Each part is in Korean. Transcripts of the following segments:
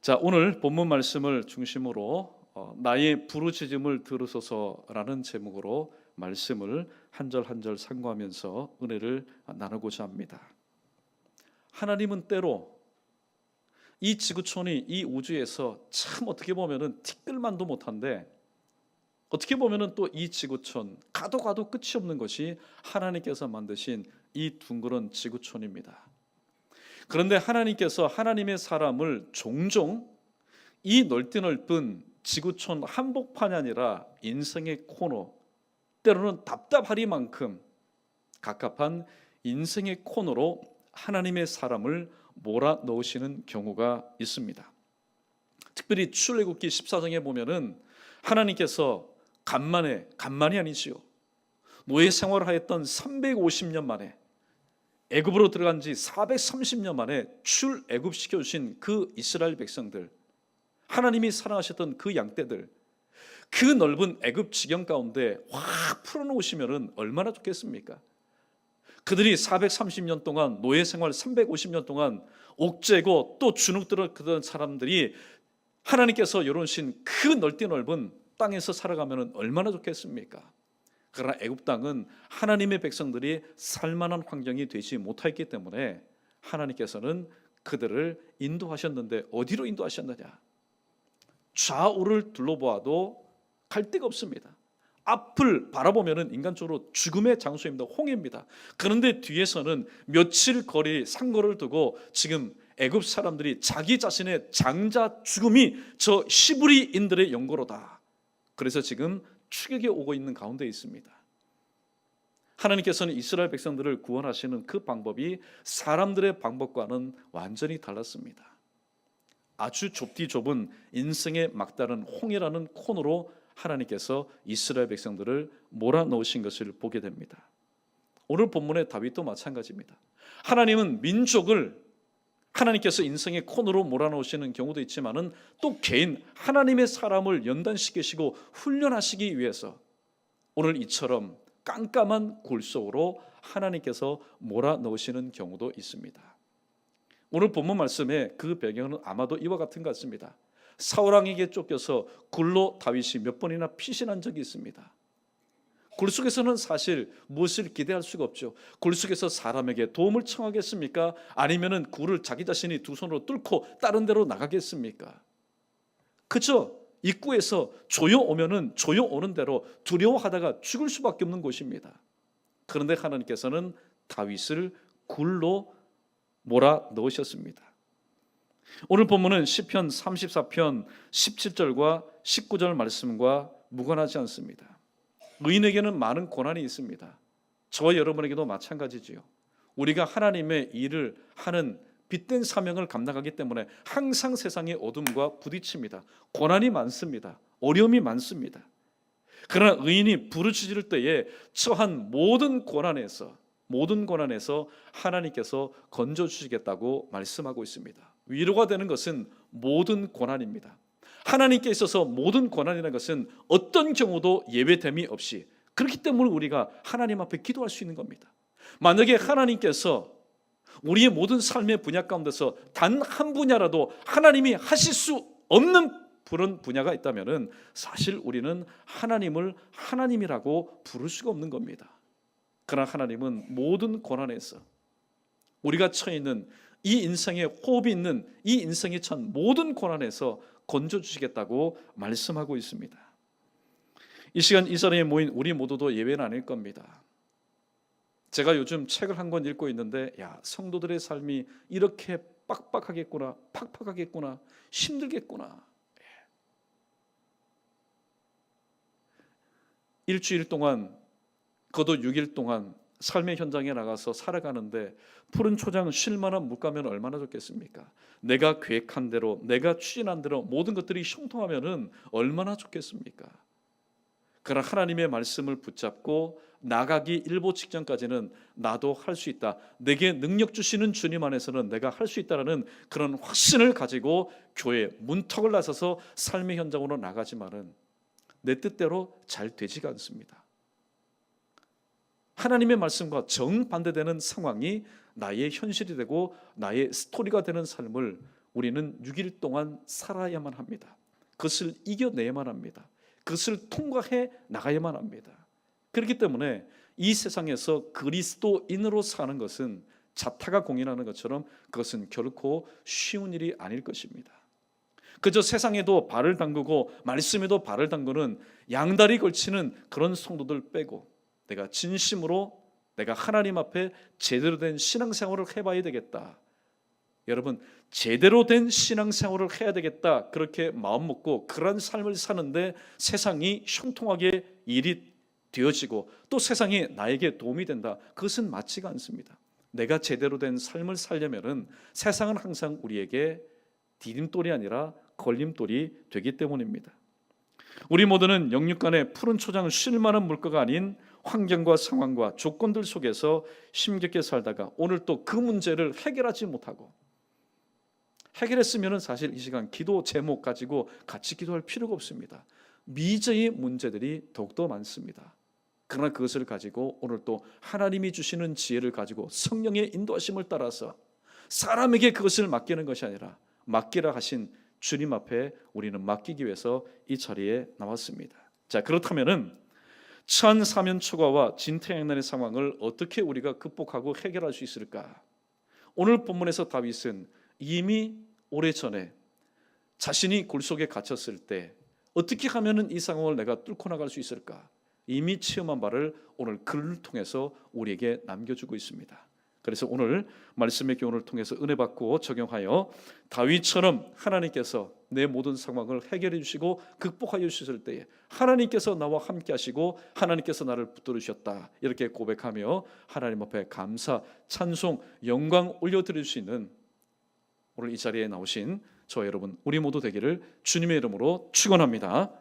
자, 오늘 본문 말씀을 중심으로 나의 부르짖음을 들으소서라는 제목으로 말씀을 한 절 한 절 상고하면서 은혜를 나누고자 합니다. 하나님은 때로 이 지구촌이 이 우주에서 참 어떻게 보면은 티끌만도 못한데, 어떻게 보면은 또 이 지구촌 가도 가도 끝이 없는 것이 하나님께서 만드신 이 둥그런 지구촌입니다. 그런데 하나님께서 하나님의 사람을 종종 이 넓은 지구촌 한복판이 아니라 인생의 코너, 때로는 답답하리만큼 갑갑한 인생의 코너로 하나님의 사람을 몰아넣으시는 경우가 있습니다. 특별히 출애굽기 14장에 보면은 하나님께서 간만이 아니지요, 노예 생활을 하였던 350년 만에, 애굽으로 들어간 지 430년 만에 출애굽시켜 주신 그 이스라엘 백성들, 하나님이 사랑하셨던 그 양떼들, 그 넓은 애굽 지경 가운데 확 풀어놓으시면 얼마나 좋겠습니까? 그들이 430년 동안 노예 생활, 350년 동안 옥죄고 또 주눅들었던 사람들이 하나님께서 열어주신 그 넓은 땅에서 살아가면 얼마나 좋겠습니까? 그러나 애굽 땅은 하나님의 백성들이 살만한 환경이 되지 못했기 때문에 하나님께서는 그들을 인도하셨는데, 어디로 인도하셨느냐? 좌우를 둘러보아도 갈 데가 없습니다. 앞을 바라보면 인간적으로 죽음의 장소입니다. 홍해입니다. 그런데 뒤에서는 며칠 거리 상거를 두고 지금 애굽 사람들이 자기 자신의 장자 죽음이 저 히브리인들의 연고로다. 그래서 지금 추격에 오고 있는 가운데 있습니다. 하나님께서는 이스라엘 백성들을 구원하시는 그 방법이 사람들의 방법과는 완전히 달랐습니다. 아주 좁은 인생의 막다른 홍해라는 코너로 하나님께서 이스라엘 백성들을 몰아넣으신 것을 보게 됩니다. 오늘 본문의 다윗도 마찬가지입니다. 하나님은 민족을 하나님께서 인생의 코너로 몰아넣으시는 경우도 있지만은 또 개인 하나님의 사람을 연단시키시고 훈련하시기 위해서 오늘 이처럼 깜깜한 굴 속으로 하나님께서 몰아넣으시는 경우도 있습니다. 오늘 본문 말씀의 그 배경은 아마도 이와 같은 것 같습니다. 사울왕에게 쫓겨서 굴로 다윗이 몇 번이나 피신한 적이 있습니다. 굴 속에서는 사실 무엇을 기대할 수가 없죠. 굴 속에서 사람에게 도움을 청하겠습니까? 아니면은 굴을 자기 자신이 두 손으로 뚫고 다른 데로 나가겠습니까? 그죠? 입구에서 조용 오면은 조용 오는 대로 두려워하다가 죽을 수밖에 없는 곳입니다. 그런데 하나님께서는 다윗을 굴로 몰아 넣으셨습니다. 오늘 본문은 시편 34편 17절과 19절 말씀과 무관하지 않습니다. 의인에게는 많은 고난이 있습니다. 저와 여러분에게도 마찬가지지요. 우리가 하나님의 일을 하는 빛된 사명을 감당하기 때문에 항상 세상의 어둠과 부딪힙니다. 고난이 많습니다. 어려움이 많습니다. 그러나 의인이 부르짖을 때에 처한 모든 고난에서 하나님께서 건져주시겠다고 말씀하고 있습니다. 위로가 되는 것은 모든 고난입니다. 하나님께 있어서 모든 고난이라는 것은 어떤 경우도 예외됨이 없이, 그렇기 때문에 우리가 하나님 앞에 기도할 수 있는 겁니다. 만약에 하나님께서 우리의 모든 삶의 분야 가운데서 단 한 분야라도 하나님이 하실 수 없는 그런 분야가 있다면 사실 우리는 하나님을 하나님이라고 부를 수가 없는 겁니다. 그러나 하나님은 모든 고난에서, 우리가 처해 있는 이 인생에 호흡이 있는 이 인생에 처한 모든 고난에서 건져주시겠다고 말씀하고 있습니다. 이 시간 이 자리에 모인 우리 모두도 예외는 아닐 겁니다. 제가 요즘 책을 한 권 읽고 있는데, 성도들의 삶이 이렇게 빡빡하겠구나, 팍팍하겠구나, 힘들겠구나. 일주일 동안, 거둬 6일 동안 삶의 현장에 나가서 살아가는데 푸른 초장 쉴 만한 물가면 얼마나 좋겠습니까? 내가 계획한 대로, 내가 추진한 대로 모든 것들이 형통하면 얼마나 좋겠습니까? 그러나 하나님의 말씀을 붙잡고 나가기 일보 직전까지는 나도 할 수 있다, 내게 능력 주시는 주님 안에서는 내가 할 수 있다라는 그런 확신을 가지고 교회 문턱을 나서서 삶의 현장으로 나가지만은 내 뜻대로 잘 되지가 않습니다. 하나님의 말씀과 정반대되는 상황이 나의 현실이 되고 나의 스토리가 되는 삶을 우리는 6일 동안 살아야만 합니다. 그것을 이겨내야만 합니다. 그것을 통과해 나가야만 합니다. 그렇기 때문에 이 세상에서 그리스도인으로 사는 것은 자타가 공인하는 것처럼 그것은 결코 쉬운 일이 아닐 것입니다. 그저 세상에도 발을 담그고 말씀에도 발을 담그는 양다리 걸치는 그런 성도들 빼고 내가 진심으로 내가 하나님 앞에 제대로 된 신앙생활을 해봐야 되겠다. 여러분, 제대로 된 신앙생활을 해야 되겠다. 그렇게 마음먹고 그런 삶을 사는데 세상이 형통하게 일이 되어지고 또 세상이 나에게 도움이 된다. 그것은 맞지가 않습니다. 내가 제대로 된 삶을 살려면은 세상은 항상 우리에게 디딤돌이 아니라 걸림돌이 되기 때문입니다. 우리 모두는 영육간의 푸른 초장 쉴 만한 물가가 아닌 환경과 상황과 조건들 속에서 힘겹게 살다가 오늘 또 그 문제를 해결하지 못하고, 해결했으면 사실 이 시간 기도 제목 가지고 같이 기도할 필요가 없습니다. 미제의 문제들이 더욱더 많습니다. 그러나 그것을 가지고 오늘 또 하나님이 주시는 지혜를 가지고 성령의 인도하심을 따라서 사람에게 그것을 맡기는 것이 아니라 맡기라 하신 주님 앞에 우리는 맡기기 위해서 이 자리에 나왔습니다. 자, 그렇다면은 천사면 초과와 진퇴양난의 상황을 어떻게 우리가 극복하고 해결할 수 있을까? 오늘 본문에서 다윗은 이미 오래전에 자신이 굴 속에 갇혔을 때 어떻게 하면은 이 상황을 내가 뚫고 나갈 수 있을까? 이미 체험한 바를 오늘 글을 통해서 우리에게 남겨주고 있습니다. 그래서 오늘 말씀의 교훈을 통해서 은혜 받고 적용하여 다윗처럼 하나님께서 내 모든 상황을 해결해 주시고 극복하여 주셨을 때에 하나님께서 나와 함께 하시고 하나님께서 나를 붙들어 주셨다, 이렇게 고백하며 하나님 앞에 감사, 찬송, 영광 올려드릴 수 있는 오늘 이 자리에 나오신 저 여러분 우리 모두 되기를 주님의 이름으로 축원합니다.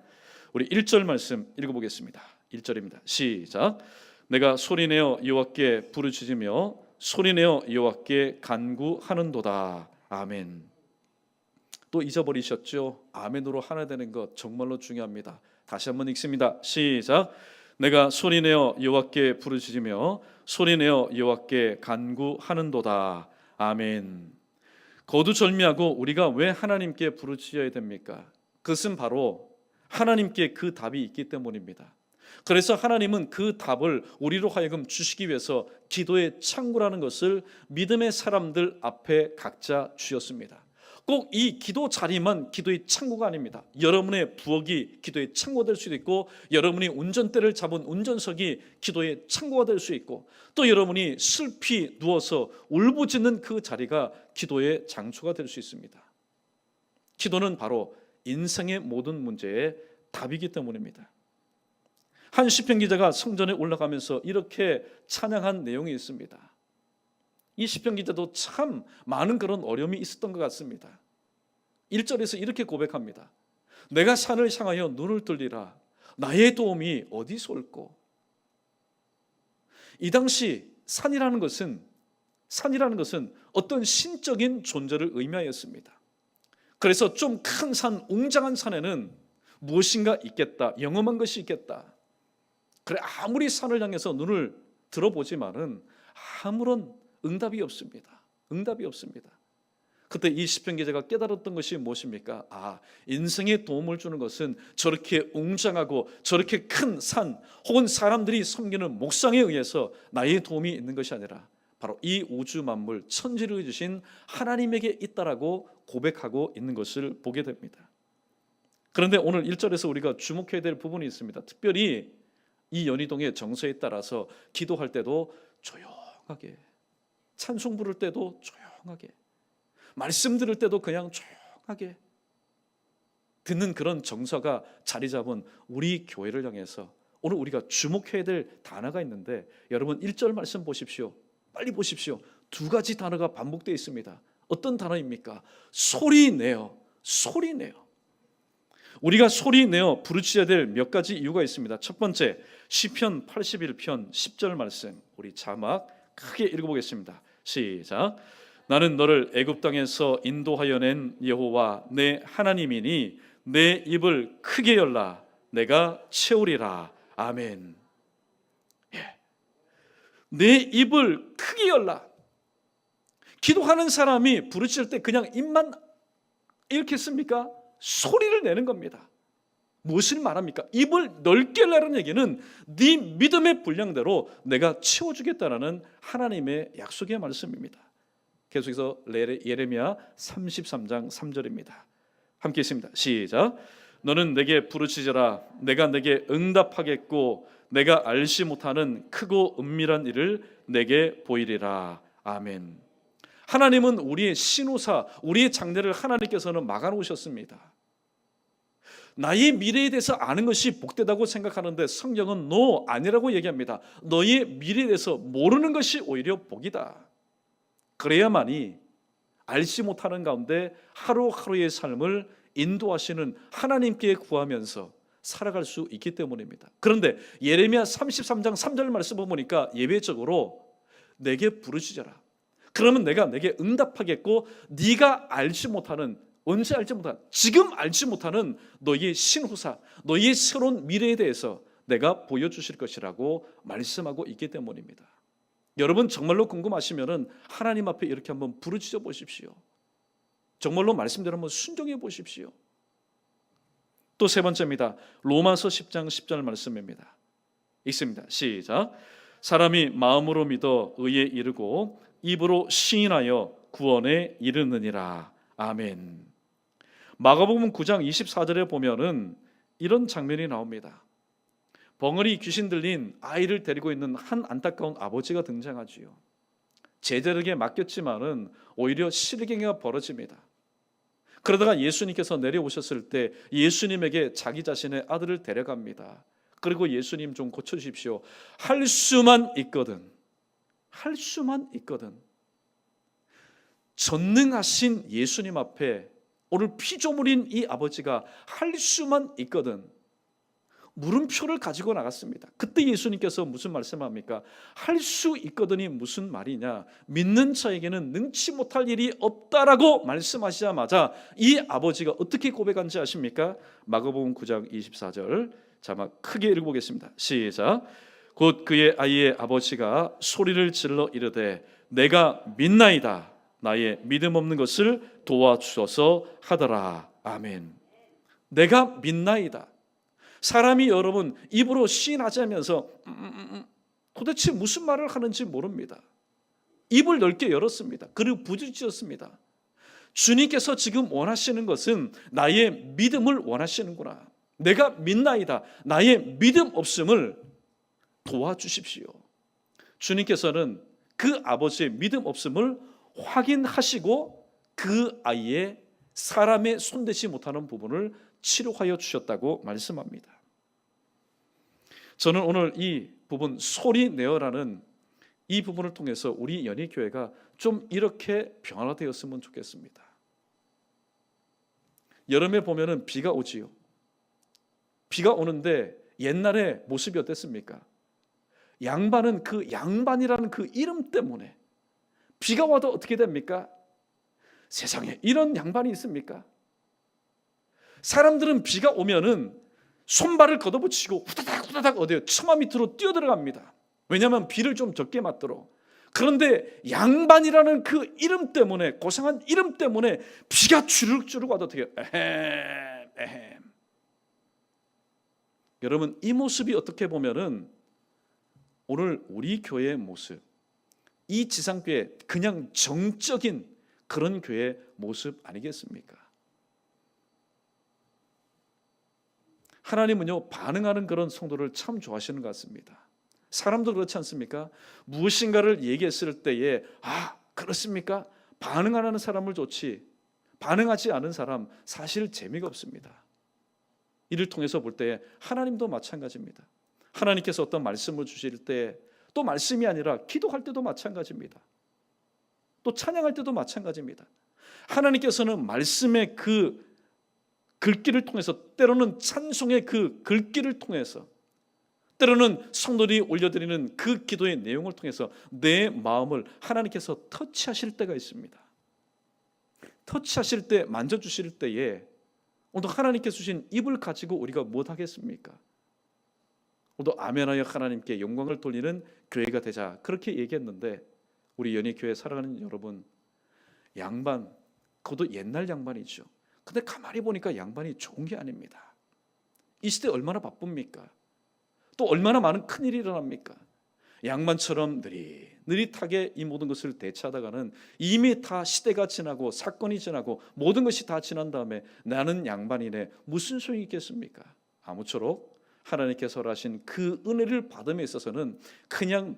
우리 1절 말씀 읽어보겠습니다. 1절입니다. 시작. 내가 소리내어 여호와께 부르짖으며 소리내어 여호와께 간구하는도다. 아멘. 또 잊어버리셨죠? 아멘으로 하나 되는 것 정말로 중요합니다. 다시 한번 읽습니다. 시작. 내가 소리내어 여호와께 부르짖으며 소리내어 여호와께 간구하는도다. 아멘. 거두절미하고 우리가 왜 하나님께 부르짖어야 됩니까? 그것은 바로 하나님께 그 답이 있기 때문입니다. 그래서 하나님은 그 답을 우리로 하여금 주시기 위해서 기도의 창구라는 것을 믿음의 사람들 앞에 각자 주셨습니다. 꼭 이 기도 자리만 기도의 창구가 아닙니다. 여러분의 부엌이 기도의 창구가 될 수도 있고, 여러분이 운전대를 잡은 운전석이 기도의 창구가 될 수 있고, 또 여러분이 슬피 누워서 울부짖는 그 자리가 기도의 장소가 될 수 있습니다. 기도는 바로 인생의 모든 문제의 답이기 때문입니다. 한 시편 기자가 성전에 올라가면서 이렇게 찬양한 내용이 있습니다. 이 시편 기자도 참 많은 그런 어려움이 있었던 것 같습니다. 1절에서 이렇게 고백합니다. 내가 산을 향하여 눈을 들리라. 나의 도움이 어디서 올꼬? 이 당시 산이라는 것은 어떤 신적인 존재를 의미하였습니다. 그래서 좀 큰 산, 웅장한 산에는 무엇인가 있겠다, 영험한 것이 있겠다. 그래, 아무리 산을 향해서 눈을 들어보지만은 아무런 응답이 없습니다. 응답이 없습니다. 그때 이 시편 기자가 깨달았던 것이 무엇입니까? 인생에 도움을 주는 것은 저렇게 웅장하고 저렇게 큰 산 혹은 사람들이 섬기는 목상에 의해서 나의 도움이 있는 것이 아니라 바로 이 우주 만물 천지를 주신 하나님에게 있다라고 고백하고 있는 것을 보게 됩니다. 그런데 오늘 1절에서 우리가 주목해야 될 부분이 있습니다. 특별히 이 연희동의 정서에 따라서 기도할 때도 조용하게, 찬송 부를 때도 조용하게, 말씀 들을 때도 그냥 조용하게 듣는 그런 정서가 자리 잡은 우리 교회를 향해서 오늘 우리가 주목해야 될 단어가 있는데, 여러분 1절 말씀 보십시오. 빨리 보십시오. 두 가지 단어가 반복되어 있습니다. 어떤 단어입니까? 소리내어, 소리내어. 우리가 소리내어 부르짖어야 될 몇 가지 이유가 있습니다. 첫 번째, 시편 81편 10절 말씀, 우리 자막 크게 읽어보겠습니다. 시작. 나는 너를 애굽 땅에서 인도하여 낸 여호와 내 하나님이니 내 입을 크게 열라 내가 채우리라. 아멘. 내 입을 크게 열라. 기도하는 사람이 부르짖을 때 그냥 입만 이렇게 했습니까? 소리를 내는 겁니다. 무엇을 말합니까? 입을 넓게 내라는 얘기는 네 믿음의 분량대로 내가 채워주겠다라는 하나님의 약속의 말씀입니다. 계속해서 예레미야 33장 3절입니다. 함께 있습니다. 시작. 너는 내게 부르짖으라. 내가 내게 응답하겠고 내가 알지 못하는 크고 은밀한 일을 내게 보이리라. 아멘. 하나님은 우리의 신호사, 우리의 장래를 하나님께서는 막아놓으셨습니다. 나의 미래에 대해서 아는 것이 복되다고 생각하는데 성경은 no, 아니라고 얘기합니다. 너의 미래에 대해서 모르는 것이 오히려 복이다. 그래야만이 알지 못하는 가운데 하루하루의 삶을 인도하시는 하나님께 구하면서 살아갈 수 있기 때문입니다. 그런데 예레미야 33장 3절 말씀을 보니까 예외적으로 내게 부르짖어라. 그러면 내가 내게 응답하겠고 네가 알지 못하는, 언제 알지 못하는, 지금 알지 못하는 너의 신호사, 너의 새로운 미래에 대해서 내가 보여주실 것이라고 말씀하고 있기 때문입니다. 여러분 정말로 궁금하시면 하나님 앞에 이렇게 한번 부르짖어 보십시오. 정말로 말씀대로 한번 순종해 보십시오. 또 세 번째입니다. 로마서 10장 10절 말씀입니다. 읽습니다. 시작. 사람이 마음으로 믿어 의에 이르고 입으로 시인하여 구원에 이르느니라. 아멘. 마가복음 9장 24절에 보면은 이런 장면이 나옵니다. 벙어리 귀신 들린 아이를 데리고 있는 한 안타까운 아버지가 등장하지요. 제자에게 맡겼지만은 오히려 실갱이가 벌어집니다. 그러다가 예수님께서 내려오셨을 때 예수님에게 자기 자신의 아들을 데려갑니다. 그리고 예수님 좀 고쳐주십시오. 할 수만 있거든. 할 수만 있거든. 전능하신 예수님 앞에 오늘 피조물인 이 아버지가 할 수만 있거든. 물음표를 가지고 나갔습니다. 그때 예수님께서 무슨 말씀합니까? 할 수 있거든이 무슨 말이냐? 믿는 자에게는 능치 못할 일이 없다라고 말씀하시자마자 이 아버지가 어떻게 고백한지 아십니까? 마가복음 9장 24절 자막 크게 읽어보겠습니다. 시작. 곧 그의 아이의 아버지가 소리를 질러 이르되 내가 믿나이다. 나의 믿음 없는 것을 도와주소서 하더라. 아멘. 내가 믿나이다. 사람이 여러분 입으로 시인하자면서 도대체 무슨 말을 하는지 모릅니다. 입을 넓게 열었습니다. 그리고 부르짖었습니다. 주님께서 지금 원하시는 것은 나의 믿음을 원하시는구나. 내가 믿나이다. 나의 믿음 없음을 도와주십시오. 주님께서는 그 아버지의 믿음 없음을 확인하시고 그 아이의 사람의 손대지 못하는 부분을 치료하여 주셨다고 말씀합니다. 저는 오늘 이 부분 소리 내어라는 이 부분을 통해서 우리 연희교회가 좀 이렇게 변화되었으면 좋겠습니다. 여름에 보면은 비가 오지요. 비가 오는데 옛날에 모습이 어땠습니까? 양반은 그 양반이라는 그 이름 때문에 비가 와도 어떻게 됩니까? 세상에 이런 양반이 있습니까? 사람들은 비가 오면은 손발을 걷어붙이고 후다닥 후다닥 어디요? 처마 밑으로 뛰어들어갑니다. 왜냐하면 비를 좀 적게 맞도록. 그런데 양반이라는 그 이름 때문에, 고상한 이름 때문에 비가 주룩주룩 와도 어떻게 에헴. 여러분 이 모습이 어떻게 보면은 오늘 우리 교회의 모습, 이 지상교회 그냥 정적인 그런 교회의 모습 아니겠습니까? 하나님은요 반응하는 그런 성도를 참 좋아하시는 것 같습니다. 사람도 그렇지 않습니까? 무엇인가를 얘기했을 때에 그렇습니까? 반응하는 사람을 좋지 반응하지 않은 사람 사실 재미가 없습니다. 이를 통해서 볼 때 하나님도 마찬가지입니다. 하나님께서 어떤 말씀을 주실 때 또 말씀이 아니라 기도할 때도 마찬가지입니다. 또 찬양할 때도 마찬가지입니다. 하나님께서는 말씀의 그 글귀를 통해서 때로는 찬송의 그 글귀를 통해서 때로는 성도들이 올려드리는 그 기도의 내용을 통해서 내 마음을 하나님께서 터치하실 때가 있습니다. 터치하실 때 만져주실 때에 오늘 하나님께서 주신 입을 가지고 우리가 못하겠습니까? 오늘 아멘하여 하나님께 영광을 돌리는 교회가 되자 그렇게 얘기했는데 우리 연희교회 살아가는 여러분 양반 그것도 옛날 양반이죠. 근데 가만히 보니까 양반이 좋은 게 아닙니다. 이 시대 얼마나 바쁩니까? 또 얼마나 많은 큰일이 일어납니까? 양반처럼 느릿하게 이 모든 것을 대처하다가는 이미 다 시대가 지나고 사건이 지나고 모든 것이 다 지난 다음에 나는 양반이네 무슨 소용이 있겠습니까? 아무쪼록 하나님께서 하신 그 은혜를 받음에 있어서는 그냥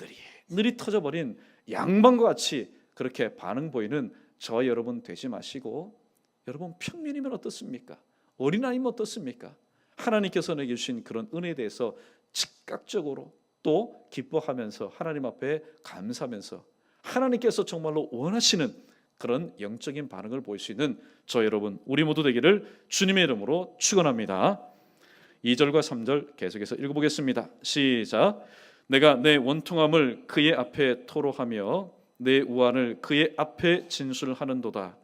느릿 터져버린 양반과 같이 그렇게 반응 보이는 저와 여러분 되지 마시고, 여러분 평민이면 어떻습니까? 어린아이면 어떻습니까? 하나님께서 내게 주신 그런 은혜에 대해서 즉각적으로 또 기뻐하면서 하나님 앞에 감사하면서 하나님께서 정말로 원하시는 그런 영적인 반응을 보일 수 있는 저 여러분 우리 모두 되기를 주님의 이름으로 축원합니다. 2절과 3절 계속해서 읽어보겠습니다. 시작. 내가 내 원통함을 그의 앞에 토로하며 내 우환을 그의 앞에 진술하는도다.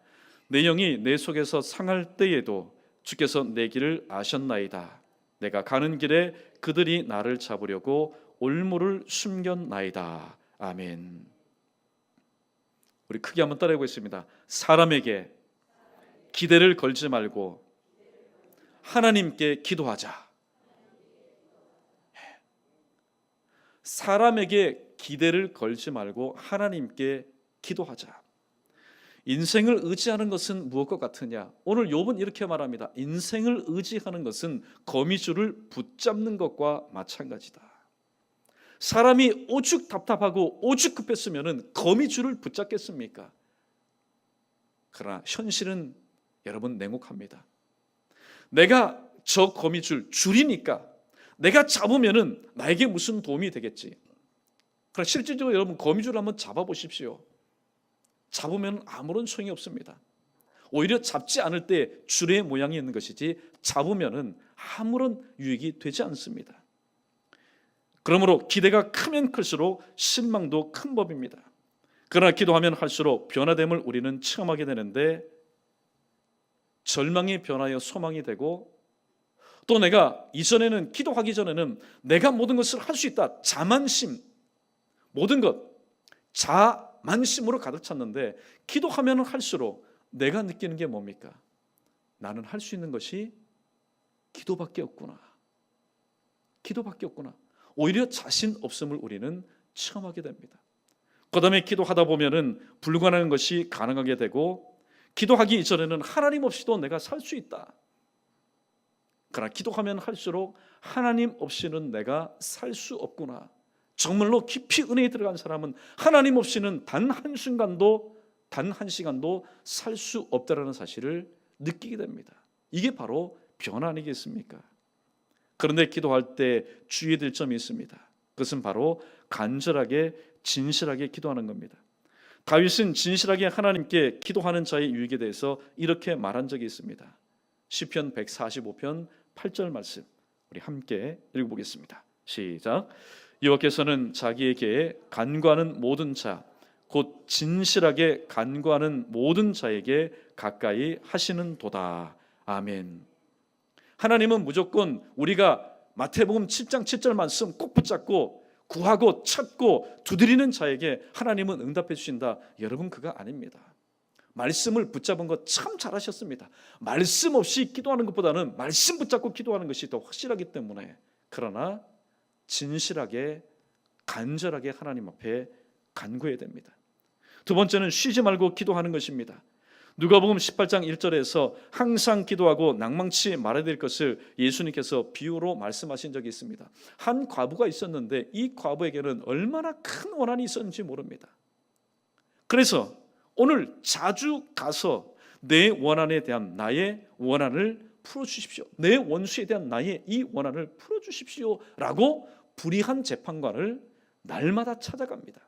내 영이 내 속에서 상할 때에도 주께서 내 길을 아셨나이다. 내가 가는 길에 그들이 나를 잡으려고 올무를 숨겼나이다. 아멘. 우리 크게 한번 따라해 보겠습니다. 사람에게 기대를 걸지 말고 하나님께 기도하자. 사람에게 기대를 걸지 말고 하나님께 기도하자. 인생을 의지하는 것은 무엇과 같으냐? 오늘 욥은 이렇게 말합니다. 인생을 의지하는 것은 거미줄을 붙잡는 것과 마찬가지다. 사람이 오죽 답답하고 오죽 급했으면 거미줄을 붙잡겠습니까? 그러나 현실은 여러분 냉혹합니다. 내가 저 거미줄 줄이니까 내가 잡으면 나에게 무슨 도움이 되겠지. 그러나 실질적으로 여러분 거미줄을 한번 잡아보십시오. 잡으면 아무런 소용이 없습니다. 오히려 잡지 않을 때 줄의 모양이 있는 것이지 잡으면 아무런 유익이 되지 않습니다. 그러므로 기대가 크면 클수록 실망도 큰 법입니다. 그러나 기도하면 할수록 변화됨을 우리는 체험하게 되는데, 절망이 변하여 소망이 되고, 또 내가 이전에는 기도하기 전에는 내가 모든 것을 할 수 있다, 자만심, 모든 것 자만심으로 가득 찼는데 기도하면 할수록 내가 느끼는 게 뭡니까? 나는 할 수 있는 것이 기도밖에 없구나. 기도밖에 없구나. 오히려 자신 없음을 우리는 체험하게 됩니다. 그 다음에 기도하다 보면은 불가능한 것이 가능하게 되고, 기도하기 이전에는 하나님 없이도 내가 살 수 있다. 그러나 기도하면 할수록 하나님 없이는 내가 살 수 없구나. 정말로 깊이 은혜에 들어간 사람은 하나님 없이는 단 한순간도 단 한 시간도 살 수 없다라는 사실을 느끼게 됩니다. 이게 바로 변화 아니겠습니까? 그런데 기도할 때 주의해야 될 점이 있습니다. 그것은 바로 간절하게 진실하게 기도하는 겁니다. 다윗은 진실하게 하나님께 기도하는 자의 유익에 대해서 이렇게 말한 적이 있습니다. 시편 145편 8절 말씀 우리 함께 읽어보겠습니다. 시작. 여호와께서는 자기에게 간구하는 모든 자, 곧 진실하게 간구하는 모든 자에게 가까이 하시는 도다. 아멘. 하나님은 무조건 우리가 마태복음 7장 7절 말씀 꼭 붙잡고 구하고 찾고 두드리는 자에게 하나님은 응답해 주신다. 여러분 그거 아닙니다. 말씀을 붙잡은 것 참 잘하셨습니다. 말씀 없이 기도하는 것보다는 말씀 붙잡고 기도하는 것이 더 확실하기 때문에, 그러나 진실하게 간절하게 하나님 앞에 간구해야 됩니다. 두 번째는 쉬지 말고 기도하는 것입니다. 누가복음 18장 1절에서 항상 기도하고 낭망치 말아야 될 것을 예수님께서 비유로 말씀하신 적이 있습니다. 한 과부가 있었는데 이 과부에게는 얼마나 큰 원한이 있었는지 모릅니다. 그래서 오늘 자주 가서 내 원한에 대한 나의 원한을 풀어주십시오. 내 원수에 대한 나의 이 원한을 풀어주십시오 라고 불의한 재판관을 날마다 찾아갑니다.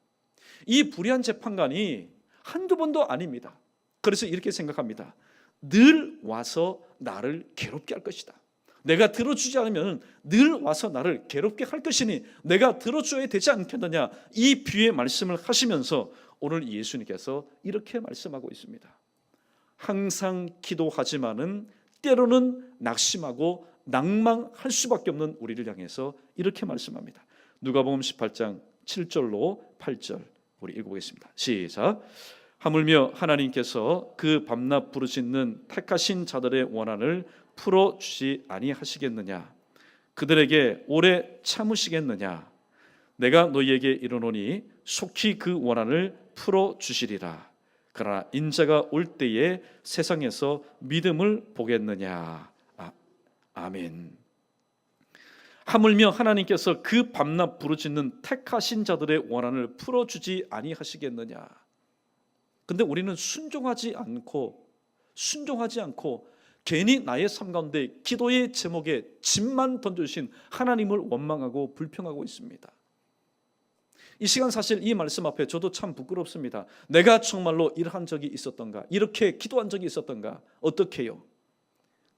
이 불의한 재판관이 한두 번도 아닙니다. 그래서 이렇게 생각합니다. 늘 와서 나를 괴롭게 할 것이다. 내가 들어주지 않으면 늘 와서 나를 괴롭게 할 것이니 내가 들어줘야 되지 않겠느냐. 이 비유의 말씀을 하시면서 오늘 예수님께서 이렇게 말씀하고 있습니다. 항상 기도하지만은 때로는 낙심하고 낭망할 수밖에 없는 우리를 향해서 이렇게 말씀합니다. 누가복음 18장 7절로 8절 우리 읽어보겠습니다. 시작. 하물며 하나님께서 그 밤낮 부르짖는 택하신 자들의 원한을 풀어주지 아니하시겠느냐? 그들에게 오래 참으시겠느냐? 내가 너희에게 이르노니 속히 그 원한을 풀어주시리라. 그러나 인자가 올 때에 세상에서 믿음을 보겠느냐? 아멘. 하물며 하나님께서 그 밤낮 부르짖는 택하신 자들의 원한을 풀어주지 아니하시겠느냐? 근데 우리는 순종하지 않고 괜히 나의 삶 가운데 기도의 제목에 짐만 던져주신 하나님을 원망하고 불평하고 있습니다. 이 시간 사실 이 말씀 앞에 저도 참 부끄럽습니다. 내가 정말로 이러한 적이 있었던가? 이렇게 기도한 적이 있었던가? 어떻게 해요?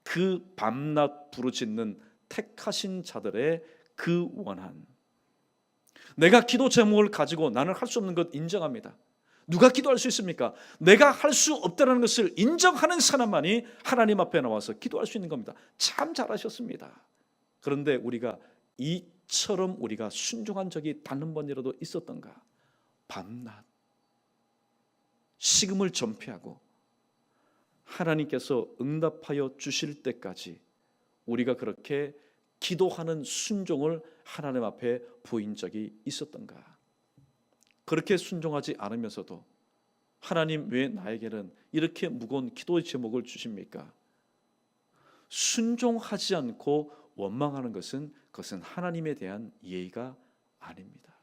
그 밤낮 부르짖는 택하신 자들의 그 원한, 내가 기도 제목을 가지고 나는 할 수 없는 것 인정합니다. 누가 기도할 수 있습니까? 내가 할 수 없다는 것을 인정하는 사람만이 하나님 앞에 나와서 기도할 수 있는 겁니다. 참 잘하셨습니다. 그런데 우리가 이처럼 우리가 순종한 적이 단 한 번이라도 있었던가? 밤낮 식음을 전폐하고 하나님께서 응답하여 주실 때까지 우리가 그렇게 기도하는 순종을 하나님 앞에 보인 적이 있었던가? 그렇게 순종하지 않으면서도 하나님 왜 나에게는 이렇게 무거운 기도의 제목을 주십니까? 순종하지 않고 원망하는 것은 그것은 하나님에 대한 예의가 아닙니다.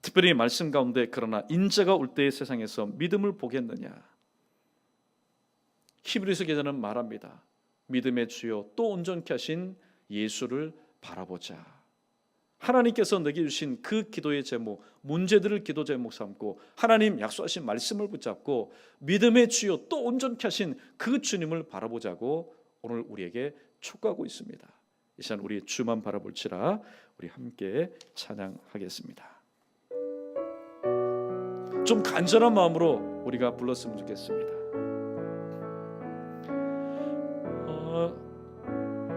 특별히 말씀 가운데 그러나 인자가 올 때의 세상에서 믿음을 보겠느냐? 히브리서 기자는 말합니다. 믿음의 주요 또 온전케 하신 예수를 바라보자. 하나님께서 내게 주신 그 기도의 제목, 문제들을 기도 제목 삼고 하나님 약속하신 말씀을 붙잡고 믿음의 주요 또 온전케 하신 그 주님을 바라보자고 오늘 우리에게 촉구하고 있습니다. 이 시간 우리 주만 바라볼지라 우리 함께 찬양하겠습니다. 좀 간절한 마음으로 우리가 불렀으면 좋겠습니다.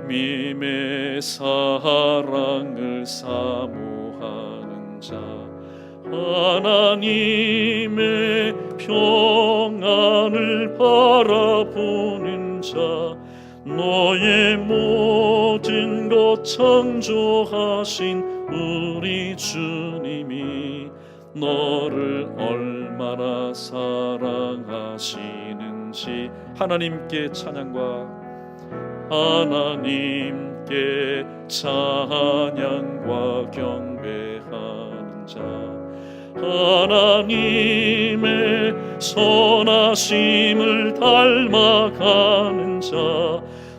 하나님의 사랑을 사모하는 자, 하나님의 평안을 바라보는 자, 너의 모든 것 창조하신 우리 주님이 너를 얼마나 사랑하시는지 하나님께 찬양과 하나님께 찬양과 경배하는 자, 하나님의 선하심을 닮아가는 자,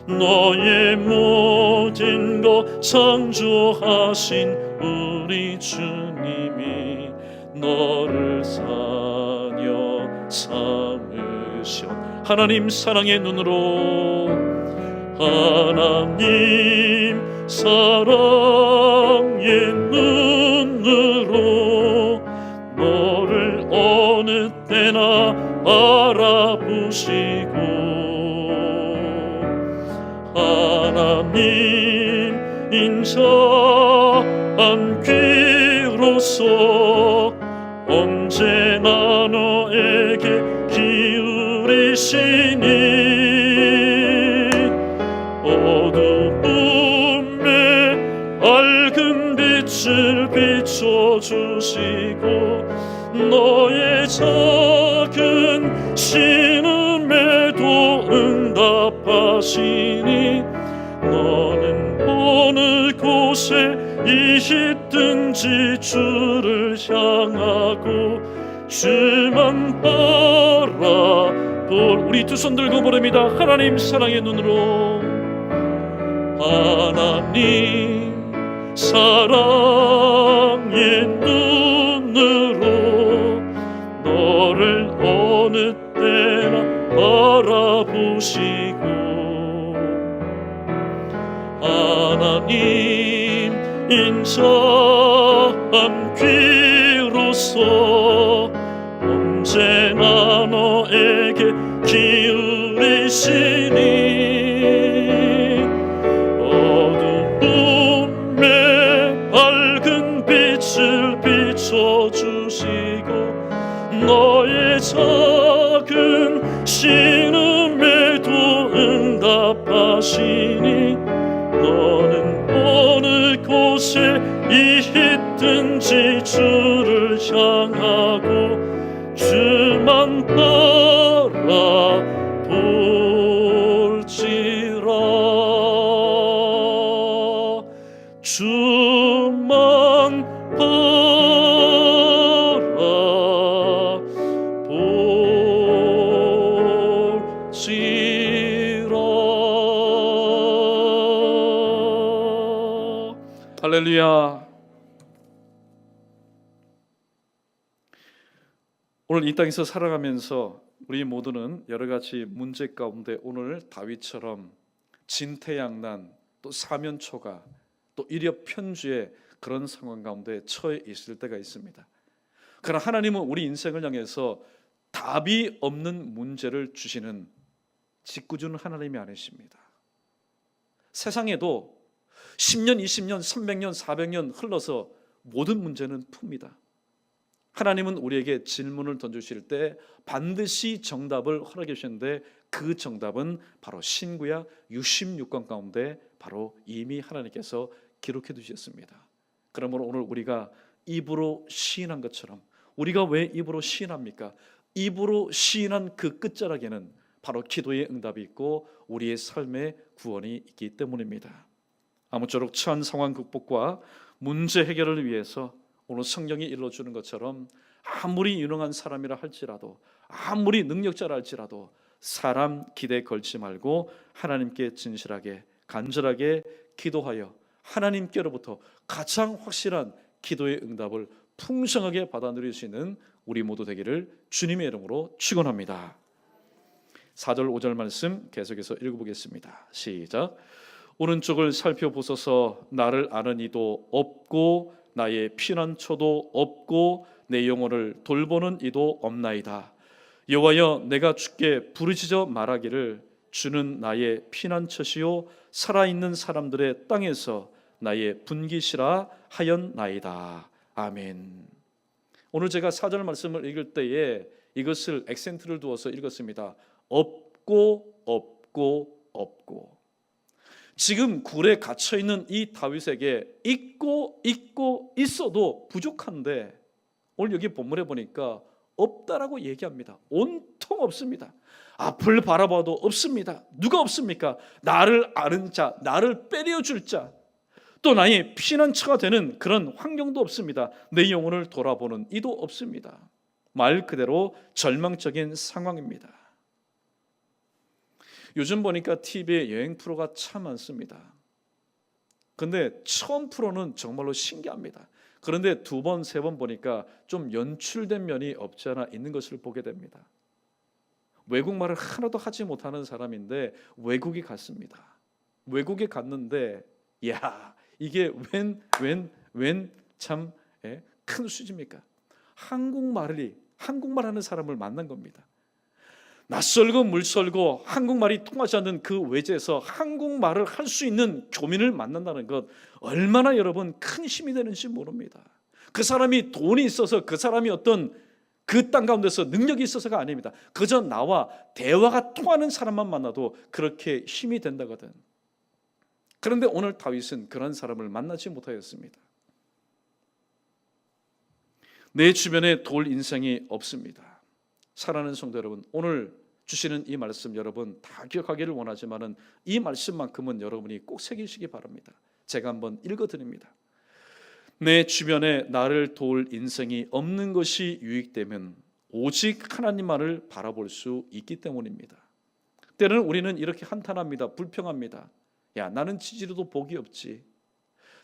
너의 모든 것 창조하신 우리 주님이 너를 사녀 삼으셔. 하나님 사랑의 눈으로, 하나님 사랑의 눈으로 너를 어느 때나 바라보시고, 하나님 인자한 귀로서 언제나 너에게 기울이시니 어두움에 밝은 빛을 비춰주시고 너의 작은 신음에도 응답하시니 너는 어느 곳에 있든지 주를 향하고 주만 바라볼. 우리 두 손 들고 부릅니다. 하나님 사랑의 눈으로, 하나님 사랑의 눈으로 너를 어느 때나 바라보시고, 하나님 인자한 귀로서 언제나 너에게 기울이시니 어두움에 밝은 빛을 비춰주시고 하시니 너는 어느 곳에 있든지 주를 향하고 주만 바라볼지라. 주만 바라볼지라. 할렐루야. 오늘 이 땅에서 살아가면서 우리 모두는 여러 가지 문제 가운데 오늘 다윗처럼 진퇴양난, 또 사면초가, 또 일엽편주의 그런 상황 가운데 처해 있을 때가 있습니다. 그러나 하나님은 우리 인생을 향해서 답이 없는 문제를 주시는 짓궂은 하나님이 아니십니다. 세상에도 10년, 20년, 300년, 400년 흘러서 모든 문제는 풉니다. 하나님은 우리에게 질문을 던지실 때 반드시 정답을 허락해 주시는데 그 정답은 바로 신구약 66권 가운데 바로 이미 하나님께서 기록해 두셨습니다. 그러므로 오늘 우리가 입으로 시인한 것처럼, 우리가 왜 입으로 시인합니까? 입으로 시인한 그 끝자락에는 바로 기도의 응답이 있고 우리의 삶의 구원이 있기 때문입니다. 아무쪼록 처한 상황 극복과 문제 해결을 위해서 오늘 성경이 일러주는 것처럼 아무리 유능한 사람이라 할지라도, 아무리 능력자라 할지라도 사람 기대에 걸지 말고 하나님께 진실하게 간절하게 기도하여 하나님께로부터 가장 확실한 기도의 응답을 풍성하게 받아 누릴 수 있는 우리 모두 되기를 주님의 이름으로 축원합니다. 4절 5절 말씀 계속해서 읽어보겠습니다. 시작. 오른쪽을 살펴보소서. 나를 아는 이도 없고 나의 피난처도 없고 내 영혼을 돌보는 이도 없나이다. 여호와여, 내가 주께 부르짖어 말하기를 주는 나의 피난처시요 살아있는 사람들의 땅에서 나의 분기시라 하였나이다. 아멘. 오늘 제가 4절 말씀을 읽을 때에 이것을 액센트를 두어서 읽었습니다. 없고 없고 없고. 지금 굴에 갇혀있는 이 다윗에게 있고 있어도 부족한데 오늘 여기 본문에 보니까 없다라고 얘기합니다. 온통 없습니다. 앞을 바라봐도 없습니다. 누가 없습니까? 나를 아는 자, 나를 빼려줄 자, 또 나의 피난처가 되는 그런 환경도 없습니다. 내 영혼을 돌아보는 이도 없습니다. 말 그대로 절망적인 상황입니다. 요즘 보니까 TV에 여행 프로가 참 많습니다. 근데 처음 프로는 정말로 신기합니다. 그런데 두 번, 세 번 보니까 좀 연출된 면이 없지 않아 있는 것을 보게 됩니다. 외국말을 하나도 하지 못하는 사람인데 외국에 갔습니다. 외국에 갔는데 야, 이게 웬 참 큰 수지입니까? 한국말하는 사람을 만난 겁니다. 낯설고 물설고 한국말이 통하지 않는 그 외지에서 한국말을 할 수 있는 교민을 만난다는 것 얼마나 여러분 큰 힘이 되는지 모릅니다. 그 사람이 돈이 있어서, 그 사람이 어떤 그 땅 가운데서 능력이 있어서가 아닙니다. 그저 나와 대화가 통하는 사람만 만나도 그렇게 힘이 된다거든. 그런데 오늘 다윗은 그런 사람을 만나지 못하였습니다. 내 주변에 돌 인생이 없습니다. 사랑하는 성도 여러분, 오늘 주시는 이 말씀 여러분 다 기억하기를 원하지만은 이 말씀만큼은 여러분이 꼭 새기시기 바랍니다. 제가 한번 읽어드립니다. 내 주변에 나를 도울 인생이 없는 것이 유익되면 오직 하나님만을 바라볼 수 있기 때문입니다. 때로는 우리는 이렇게 한탄합니다. 불평합니다. 야, 나는 지지로도 복이 없지.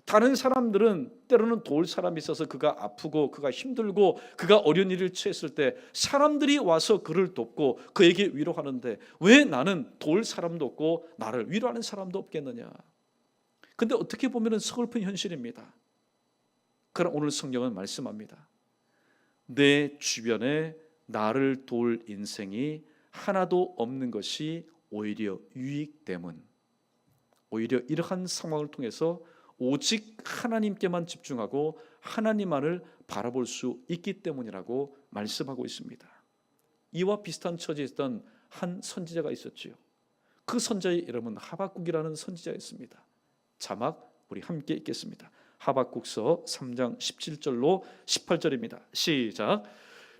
다른 사람들은 때로는 도울 사람이 있어서 그가 아프고 그가 힘들고 그가 어려운 일을 처했을 때 사람들이 와서 그를 돕고 그에게 위로하는데 왜 나는 도울 사람도 없고 나를 위로하는 사람도 없겠느냐. 근데 어떻게 보면 서글픈 현실입니다. 그러나 오늘 성경은 말씀합니다. 내 주변에 나를 도울 인생이 하나도 없는 것이 오히려 유익됨은, 오히려 이러한 상황을 통해서 오직 하나님께만 집중하고 하나님만을 바라볼 수 있기 때문이라고 말씀하고 있습니다. 이와 비슷한 처지에 있던 한 선지자가 있었지요. 그 선지자의 이름은 하박국이라는 선지자였습니다. 자막 우리 함께 읽겠습니다. 하박국서 3장 17절로 18절입니다. 시작.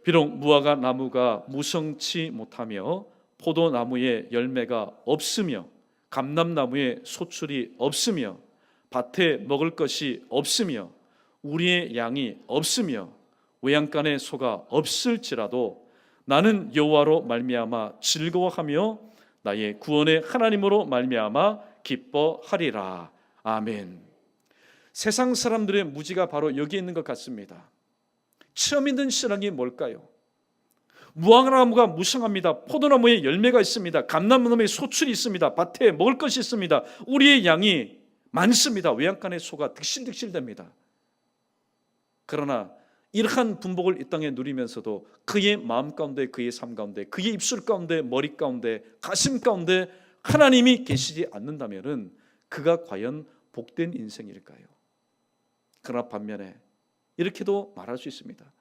비록 무화과 나무가 무성치 못하며 포도나무에 열매가 없으며 감람나무에 소출이 없으며 밭에 먹을 것이 없으며 우리의 양이 없으며 외양간에 소가 없을지라도 나는 여호와로 말미암아 즐거워하며 나의 구원의 하나님으로 말미암아 기뻐하리라. 아멘. 세상 사람들의 무지가 바로 여기에 있는 것 같습니다. 처음 있는 신앙이 뭘까요? 무화과나무가 무성합니다. 포도나무에 열매가 있습니다. 감람나무에 소출이 있습니다. 밭에 먹을 것이 있습니다. 우리의 양이 많습니다. 외양간에 소가 득실득실됩니다. 그러나 이러한 분복을 이 땅에 누리면서도 그의 마음 가운데, 그의 삶 가운데, 그의 입술 가운데, 머리 가운데, 가슴 가운데 하나님이 계시지 않는다면 그가 과연 복된 인생일까요? 그러나 반면에 이렇게도 말할 수 있습니다.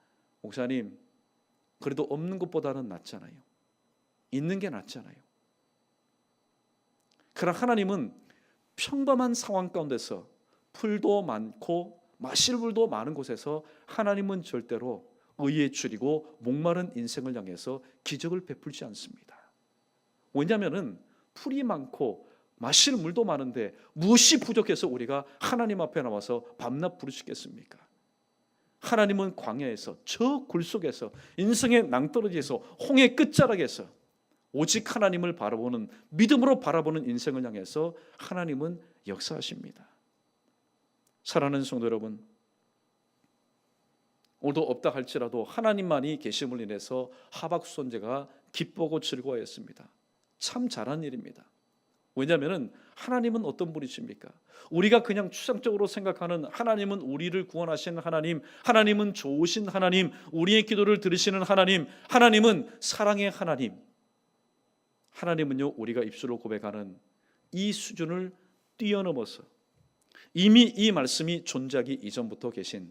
목사님, 그래도 없는 것보다는 낫잖아요. 있는 게 낫잖아요. 그러나 하나님은 평범한 상황 가운데서 풀도 많고 마실 물도 많은 곳에서 하나님은 절대로 의에 줄이고 목마른 인생을 향해서 기적을 베풀지 않습니다. 왜냐하면 풀이 많고 마실 물도 많은데 무엇이 부족해서 우리가 하나님 앞에 나와서 밤낮 부르시겠습니까? 하나님은 광야에서 저 굴 속에서 인생의 낭떠러지에서 홍해 끝자락에서 오직 하나님을 바라보는 믿음으로 바라보는 인생을 향해서 하나님은 역사하십니다. 사랑하는 성도 여러분, 오늘도 없다 할지라도 하나님만이 계심을 인해서 하박국 선지자가 기뻐하고 즐거워했습니다. 참 잘한 일입니다. 왜냐하면 하나님은 어떤 분이십니까? 우리가 그냥 추상적으로 생각하는 하나님은 우리를 구원하시는 하나님, 하나님은 좋으신 하나님, 우리의 기도를 들으시는 하나님, 하나님은 사랑의 하나님. 하나님은요, 우리가 입술로 고백하는 이 수준을 뛰어넘어서 이미 이 말씀이 존재하기 이전부터 계신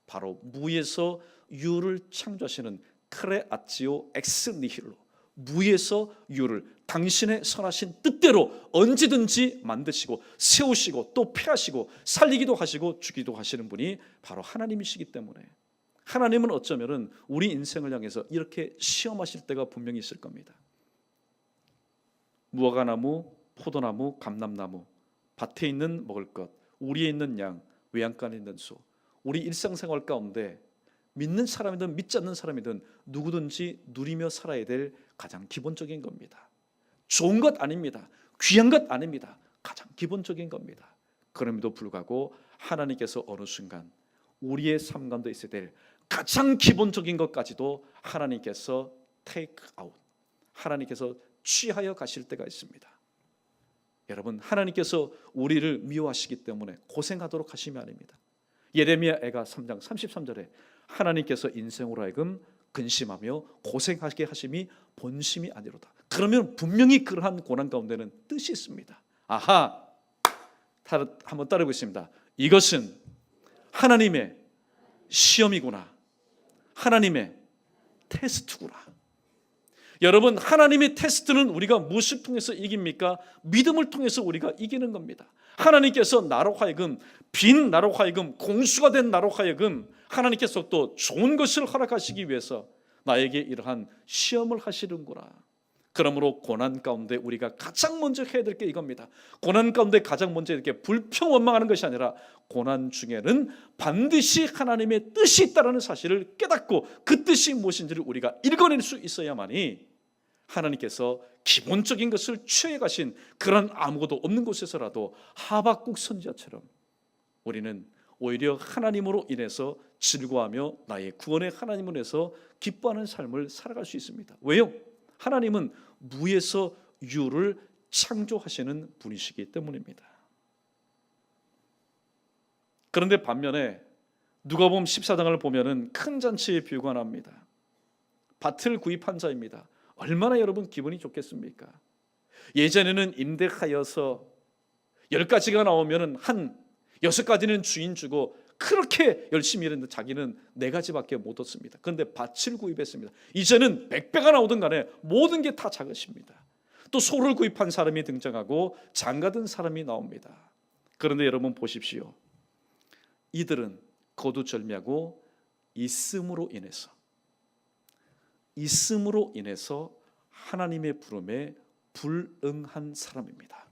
바로 무에서 유를 창조하시는 크레아치오 엑스 니힐로, 무에서 유를 당신의 선하신 뜻대로 언제든지 만드시고 세우시고 또 폐하시고 살리기도 하시고 죽이기도 하시는 분이 바로 하나님이시기 때문에 하나님은 어쩌면 우리 인생을 향해서 이렇게 시험하실 때가 분명히 있을 겁니다. 무화과나무, 포도나무, 감람나무, 밭에 있는 먹을 것, 우리에 있는 양, 외양간에 있는 소, 우리 일상생활 가운데 믿는 사람이든 믿지 않는 사람이든 누구든지 누리며 살아야 될 가장 기본적인 겁니다. 좋은 것 아닙니다. 귀한 것 아닙니다. 가장 기본적인 겁니다. 그럼에도 불구하고 하나님께서 어느 순간 우리의 삶 가운데 있어야 될 가장 기본적인 것까지도 하나님께서 take out, 하나님께서 취하여 가실 때가 있습니다. 여러분, 하나님께서 우리를 미워하시기 때문에 고생하도록 하심이 아닙니다. 예레미야 애가 3장 33절에 하나님께서 인생으로 하여금 근심하며 고생하게 하심이 본심이 아니로다. 그러면 분명히 그러한 고난 가운데는 뜻이 있습니다. 아하, 한번 따라해보겠습니다. 이것은 하나님의 시험이구나, 하나님의 테스트구나. 여러분, 하나님의 테스트는 우리가 무엇을 통해서 이깁니까? 믿음을 통해서 우리가 이기는 겁니다. 하나님께서 나로 하여금, 빈 나로 하여금, 공수가 된 나로 하여금 하나님께서 또 좋은 것을 허락하시기 위해서 나에게 이러한 시험을 하시는구나. 그러므로 고난 가운데 우리가 가장 먼저 해야 될 게 이겁니다. 고난 가운데 가장 먼저 이렇게 불평원망하는 것이 아니라 고난 중에는 반드시 하나님의 뜻이 있다는 사실을 깨닫고 그 뜻이 무엇인지를 우리가 읽어낼 수 있어야만이 하나님께서 기본적인 것을 취해 가신 그런 아무것도 없는 곳에서라도 하박국 선지자처럼 우리는 오히려 하나님으로 인해서 즐거워하며 나의 구원의 하나님으로 인해서 기뻐하는 삶을 살아갈 수 있습니다. 왜요? 하나님은 무에서 유를 창조하시는 분이시기 때문입니다. 그런데 반면에 누가복음 14장을 보면은 큰 잔치의 비유가 나옵니다. 밭을 구입한 자입니다. 얼마나 여러분 기분이 좋겠습니까? 예전에는 임대하여서 10가지가 나오면은 한 6가지는 주인 주고 그렇게 열심히 일했는데 자기는 4가지밖에 못 얻습니다. 그런데 밭을 구입했습니다. 이제는 100배가 나오든 간에 모든 게 다 작으십니다. 또 소를 구입한 사람이 등장하고 장가든 사람이 나옵니다. 그런데 여러분 보십시오. 이들은 거두절미하고 있음으로 인해서 하나님의 부름에 불응한 사람입니다.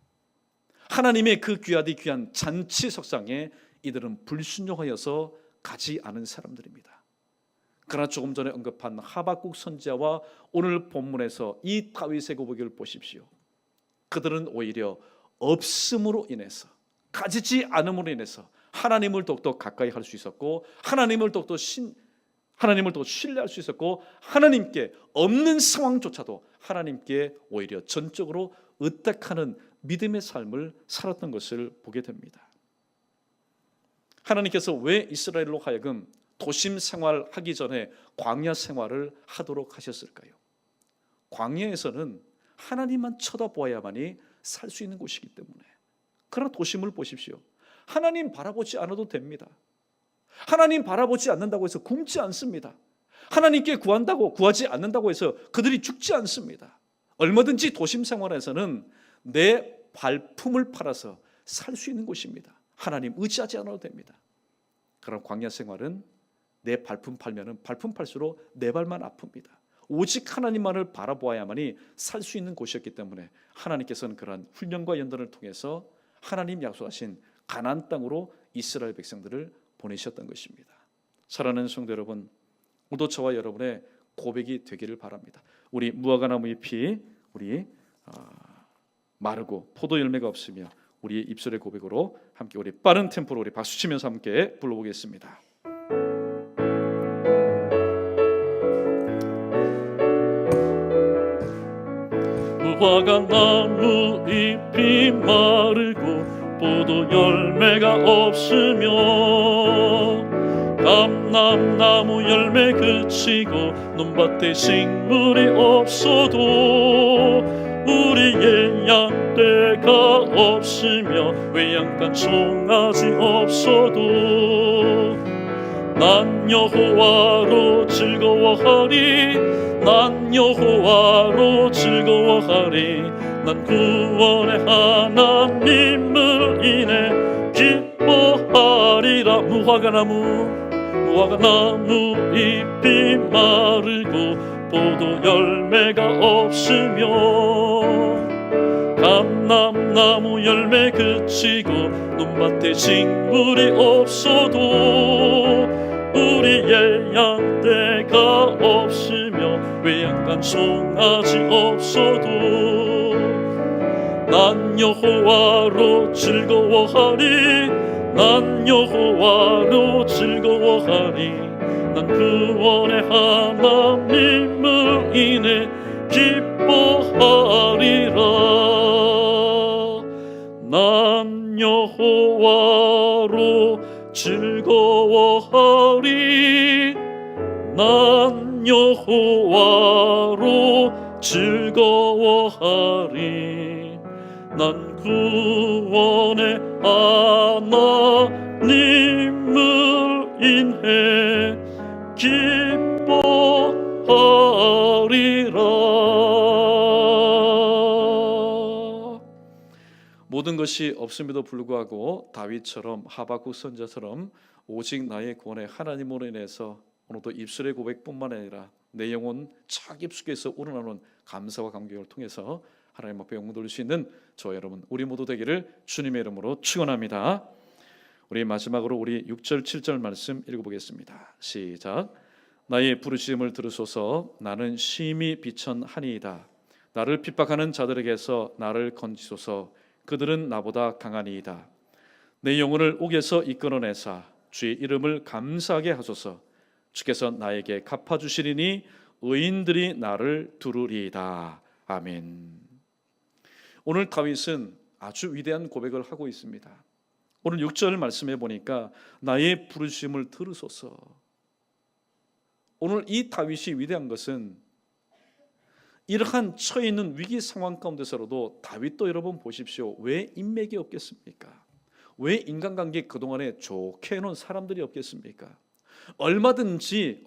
하나님의 그 귀하디 귀한 잔치 석상에 이들은 불순종하여서 가지 않은 사람들입니다. 그러나 조금 전에 언급한 하박국 선지자와 오늘 본문에서 이 다윗의 고백을 보십시오. 그들은 오히려 없음으로 인해서, 가지지 않음으로 인해서 하나님을 더욱더 가까이 할 수 있었고, 하나님을 더욱더 신뢰할 수 있었고, 하나님께 없는 상황조차도 하나님께 오히려 전적으로 의탁하는 믿음의 삶을 살았던 것을 보게 됩니다. 하나님께서 왜 이스라엘로 하여금 도심 생활하기 전에 광야 생활을 하도록 하셨을까요? 광야에서는 하나님만 쳐다보아야만이 살 수 있는 곳이기 때문에. 그러나 도심을 보십시오. 하나님 바라보지 않아도 됩니다. 하나님 바라보지 않는다고 해서 굶지 않습니다. 하나님께 구하지 않는다고 해서 그들이 죽지 않습니다. 얼마든지 도심 생활에서는 내 발품을 팔아서 살 수 있는 곳입니다. 하나님 의지하지 않아도 됩니다. 그럼 광야 생활은 내 발품 팔면은 발품 팔수록 내 발만 아픕니다. 오직 하나님만을 바라보아야만이 살 수 있는 곳이었기 때문에 하나님께서는 그러한 훈련과 연단을 통해서 하나님 약속하신 가나안 땅으로 이스라엘 백성들을 보내셨던 것입니다. 사랑하는 성도 여러분, 오늘도 저와 여러분의 고백이 되기를 바랍니다. 우리 무화과나무 잎이 마르고 포도 열매가 없으며 우리의 입술의 고백으로 함께 우리 빠른 템포로 우리 박수 치면서 함께 불러보겠습니다. 무화과나무 잎이 마르고 포도 열매가 없으며 감람나무 열매 그치고 논밭에 식물이 없어도 우리의 양떼가 없으며 외양간 송아지 없어도 난 여호와로 즐거워하리 난 여호와로 즐거워하리 난 구원의 하나님을 인해 기뻐하리라. 무화과나무 잎이 마르고 포도 열매가 없으며 감람나무 열매 그치고 논밭에 식물이 없어도 우리의 양떼가 없으며 외양간 송아지 없어도 난 여호와로 즐거워하리 난 여호와로 즐거워하리 난 구원의 하나님을 인해 기뻐하리라. 난 여호와로 즐거워하리 난 여호와로 즐거워하리 난 구원의 하나님을 인해 기뻐하리라. 모든 것이 없음에도 불구하고 다윗처럼 하박국 선지자처럼 오직 나의 구원의 하나님으로 인해서 오늘도 입술의 고백뿐만 아니라 내 영혼 차 깊숙이에서 우러나오는 감사와 감격을 통해서 하나님 앞에 영광 돌릴 수 있는 저와 여러분 우리 모두 되기를 주님의 이름으로 축원합니다. 우리 마지막으로 우리 6절 7절 말씀 읽어보겠습니다. 시작. 나의 부르심을 들으소서. 나는 심히 비천하니이다. 나를 핍박하는 자들에게서 나를 건지소서. 그들은 나보다 강하니이다. 내 영혼을 옥에서 이끌어내사 주의 이름을 감사하게 하소서. 주께서 나에게 갚아주시리니 의인들이 나를 두루리이다. 아멘. 오늘 다윗은 아주 위대한 고백을 하고 있습니다. 오늘 6절 말씀해 보니까 나의 부르심을 들으소서. 오늘 이 다윗이 위대한 것은 이러한 처해 있는 위기 상황 가운데서라도 다윗도 여러분 보십시오. 왜 인맥이 없겠습니까? 왜 인간관계 그동안에 좋게 해놓은 사람들이 없겠습니까? 얼마든지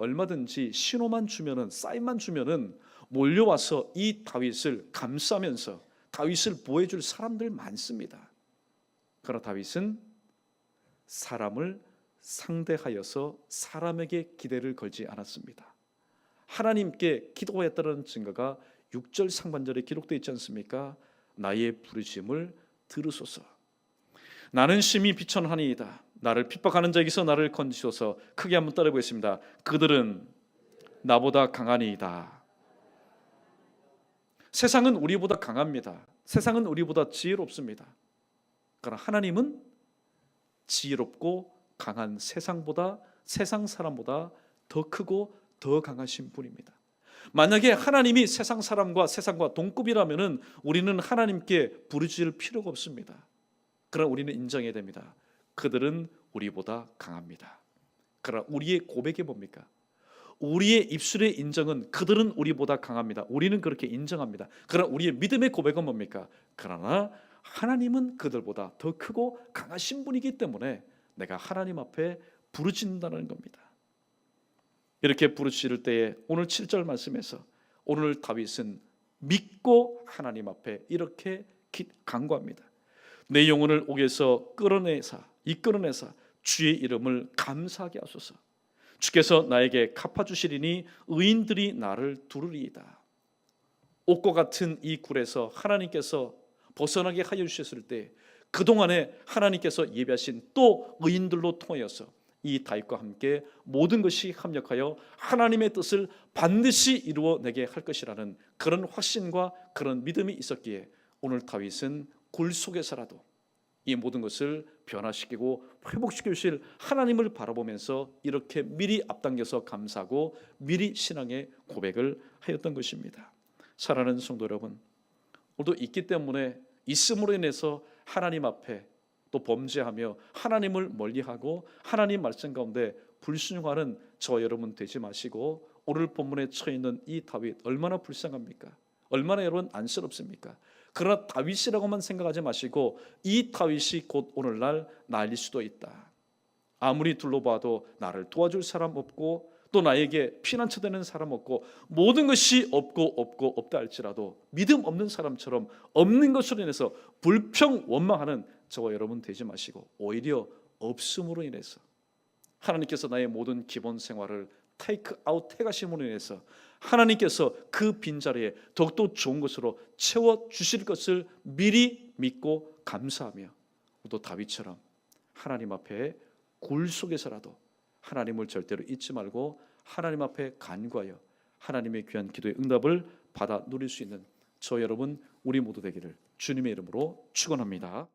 신호만 주면은 사인만 주면은 몰려와서 이 다윗을 감싸면서 다윗을 보호해줄 사람들 많습니다. 그러나 다윗은 사람을 상대하여서 사람에게 기대를 걸지 않았습니다. 하나님께 기도했다는 증거가 6절 상반절에 기록되어 있지 않습니까? 나의 부르심을 들으소서. 나는 심히 비천하니이다. 나를 핍박하는 자에게서 나를 건지소서. 크게 한번 따라 보겠습니다. 그들은 나보다 강하니이다. 세상은 우리보다 강합니다. 세상은 우리보다 지혜롭습니다. 그러나 하나님은 지혜롭고 강한 세상보다, 세상 사람보다 더 크고 더 강하신 분입니다. 만약에 하나님이 세상 사람과 세상과 동급이라면 우리는 하나님께 부르짖을 필요가 없습니다. 그러나 우리는 인정해야 됩니다. 그들은 우리보다 강합니다. 그러나 우리의 고백이 뭡니까? 우리의 입술의 인정은 그들은 우리보다 강합니다. 우리는 그렇게 인정합니다. 그러나 우리의 믿음의 고백은 뭡니까? 그러나 하나님은 그들보다 더 크고 강하신 분이기 때문에 내가 하나님 앞에 부르짖는다는 겁니다. 이렇게 부르짖을 때에 오늘 7절 말씀에서 오늘 다윗은 믿고 하나님 앞에 이렇게 간구합니다. 내 영혼을 옥에서 이끌어내사 주의 이름을 감사하게 하소서. 주께서 나에게 갚아주시리니 의인들이 나를 두르리이다. 옥과 같은 이 굴에서 하나님께서 벗어나게 하여 주셨을 때 그동안에 하나님께서 예비하신 또 의인들로 통하여서 이 다윗과 함께 모든 것이 합력하여 하나님의 뜻을 반드시 이루어내게 할 것이라는 그런 확신과 그런 믿음이 있었기에 오늘 다윗은 굴 속에서라도 이 모든 것을 변화시키고 회복시켜 주실 하나님을 바라보면서 이렇게 미리 앞당겨서 감사하고 미리 신앙의 고백을 하였던 것입니다. 사랑하는 성도 여러분, 오늘도 있기 때문에 있음으로 인해서 하나님 앞에 또 범죄하며 하나님을 멀리하고 하나님 말씀 가운데 불순종하는 저 여러분 되지 마시고 오늘 본문에 처해 있는 이 다윗 얼마나 불쌍합니까? 얼마나 여러분 안쓰럽습니까? 그러나 다윗이라고만 생각하지 마시고 이 다윗이 곧 오늘날 나일 수도 있다. 아무리 둘러봐도 나를 도와줄 사람 없고 또 나에게 피난처 되는 사람 없고 모든 것이 없고 없다 할지라도 믿음 없는 사람처럼 없는 것으로 인해서 불평 원망하는 저와 여러분 되지 마시고 오히려 없음으로 인해서 하나님께서 나의 모든 기본 생활을 테이크 아웃 해가심으로 인해서 하나님께서 그 빈자리에 더욱더 좋은 것으로 채워주실 것을 미리 믿고 감사하며 또 다윗처럼 하나님 앞에 굴 속에서라도 하나님을 절대로 잊지 말고 하나님 앞에 간구하여 하나님의 귀한 기도의 응답을 받아 누릴 수 있는 저 여러분 우리 모두 되기를 주님의 이름으로 축원합니다.